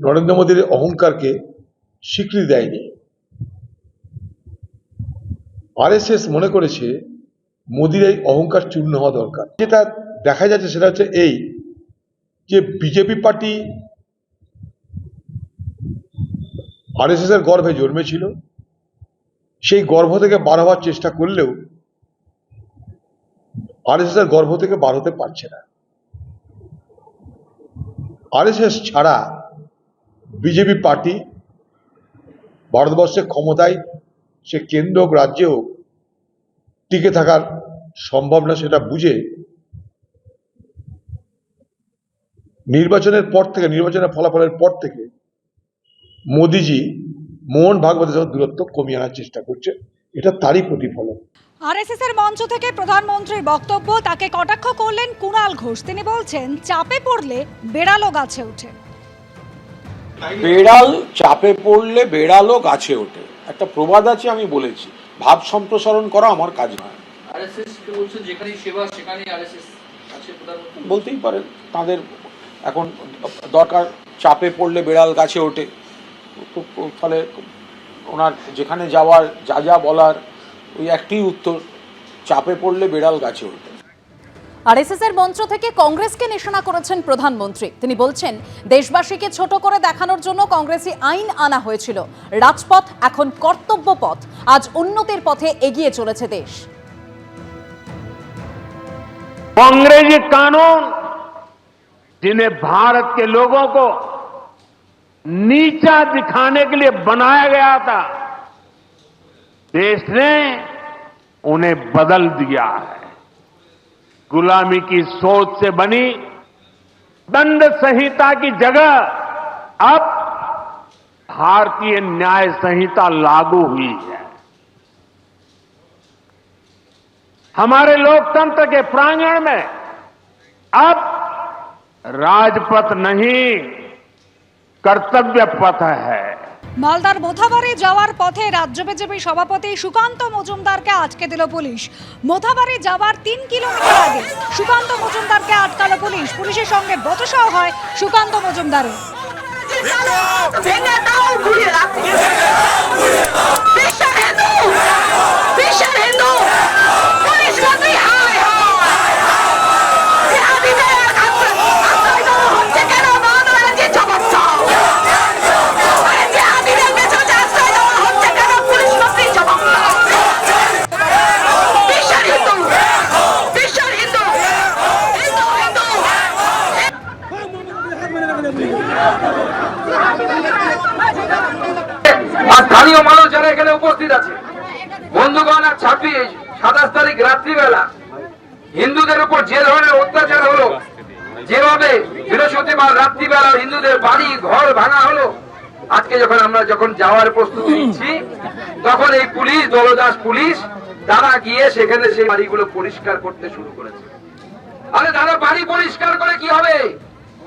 নরেন্দ্র মোদীর অহংকারকে স্বীকৃতি দেয়নি। আরএসএস মনে করেছে মোদীর এই অহংকার চূর্ণ হওয়া দরকার। যেটা দেখা যাচ্ছে সেটা হচ্ছে এই যে বিজেপি পার্টি আরএসএস এর গর্ভে জন্মেছিল, সেই গর্ভ থেকে বার হওয়ার চেষ্টা করলেও আরএসএস এর গর্ভ থেকে বার হতে পারছে না। আরএসএস ছাড়া বিজেপি পার্টি ভারতবর্ষের ক্ষমতায় সে কেন্দ্র হোক রাজ্যে হোক টিকে থাকার সম্ভব না, সেটা বুঝে নির্বাচনের ফলাফলের পর থেকে মোদিজি মোহন ভাগবতের সাথে দূরত্ব কমিয়ে আনার চেষ্টা করছে। এটা তারই প্রতিফলন। আরএসএস এর মঞ্চ থেকে প্রধানমন্ত্রীর বক্তব্য, তাকে কটাক্ষ করলেন কুণাল ঘোষ। তিনি বলছেন, চাপে পড়লে বেড়ালও গাছে ওঠে। বেড়াল চাপে পড়লে বেড়ালও গাছে ওঠে, একটা প্রবাদ আছে, আমি বলেছি। ভাব সম্প্রসারণ করা আমার কাজ নয়। আরএসএস কে বলছে যেখানেই সেবা সেখানেই আরএসএস আছে, প্রধানমন্ত্রী বলতেই পারেন, তাদের এখন দরকার চাপে পড়লে বেড়াল গাছে ওঠে। ফলে ওনার যেখানে যাওয়ার যা যা বলার ওই একটি উত্তর, চাপে পড়লে বেড়াল গাছে ওঠে। আরএসএস এর মঞ্চ থেকে কংগ্রেসকে নিশানা করেছেন প্রধানমন্ত্রী। তিনি বলছেন, দেশবাসীকে ছোট করে দেখানোর জন্য কংগ্রেসি আইন আনা হয়েছিল। রাজপথ এখন কর্তব্য পথ। আজ উন্নতির পথে এগিয়ে চলেছে দেশ। कांग्रेसी कानून जिन्हें भारत के लोगों को नीचा दिखाने के लिए बनाया गया था, देश ने उन्हें बदल दिया है। गुलामी की सोच से बनी दंड संहिता की जगह अब भारतीय न्याय संहिता लागू हुई है। हमारे लोकतंत्र के प्रांगण में अब राजपथ नहीं, कर्तव्य पथ है। মালদার মোথাবাড়ি যাওয়ার পথে রাজ্য বিজেপি সভাপতি সুকান্ত মজুমদারকে আটকে দিল পুলিশ। মোথাবাড়ি যাওয়ার 3 কিলোমিটার আগে সুকান্ত মজুমদারকে আটকালো পুলিশ। পুলিশের সঙ্গে বচসাও হয় সুকান্ত মজুমদারের। স্থানীয় মানুষ যারা এখানে উপস্থিত আছে, বন্ধুগণ, আর 27 তারিখ রাত্রিবেলা হিন্দুদের উপর যে ধরনের অত্যাচার হলো, যেভাবে বৃহস্পতিবার রাত্রিবেলা হিন্দুদের বাড়ি ঘর ভাঙা হলো, আজকে আমরা যাওয়ার প্রস্তুতি নিচ্ছি, তখন এই পুলিশ, দলদাস পুলিশ, তারা গিয়ে সেখানে সেই বাড়িগুলো পরিষ্কার করতে শুরু করেছে। আরে দাদা, বাড়ি পরিষ্কার করে কি হবে?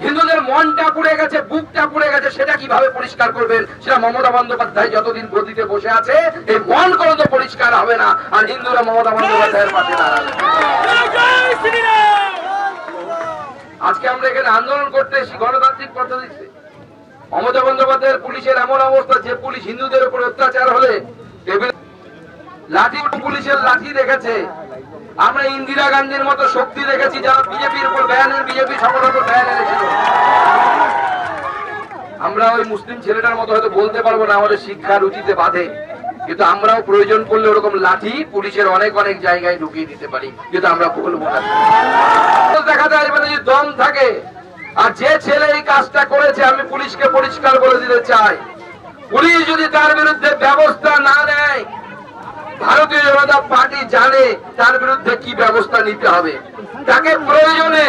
হিন্দুদের মনটা পুড়ে গেছে, বুকটা পুড়ে গেছে, সেটা কিভাবে পরিষ্কার করবেন? সেটা মমতা বন্দ্যোপাধ্যায় যতদিন গদিতে বসে আছে, এই মন কোনো তো পরিষ্কার হবে না, আর হিন্দুরা মমতা বন্দ্যোপাধ্যায়ের পাশে দাঁড়াবে। আজকে আমরা এখানে আন্দোলন করতে এসেছি গণতান্ত্রিক পদ্ধতিতে। মমতা বন্দ্যোপাধ্যায়ের পুলিশের এমন অবস্থা, যে পুলিশ হিন্দুদের উপর অত্যাচার হলে লাঠি, পুলিশের লাঠি দেখেছে। আমরা ইন্দিরা গান্ধীর মতো শক্তি দেখেছি, যারা বিজেপির উপর বিজেপি সংগঠনের উপর ব্যান এনেছিল। আমরা ওই মুসলিম ছেলেটার মতো হয়তো বলতে পারবো না, আমাদের শিক্ষা রুচিতে বাধে, কিন্তু আমরাও প্রয়োজন পড়লে ওরকম লাঠি পুলিশের অনেক অনেক জায়গায় ঢুকিয়ে দিতে পারি, কিন্তু আমরা বলবো না। দেখাতে আসবে না, যদি দম থাকে। আর যে ছেলে এই কাজটা করেছে, আমি পুলিশকে পরিষ্কার বলে দিতে চাই, পুলিশ যদি তার বিরুদ্ধে ব্যবস্থা না নেয়, ভারতীয় জনতা পার্টি জানে তার বিরুদ্ধে কি ব্যবস্থা নিতে হবে। তাকে প্রয়োজনে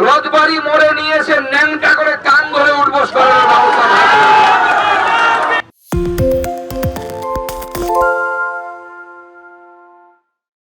রথবাড়ি মোড়ে নিয়ে এসে ন্যাংটা করে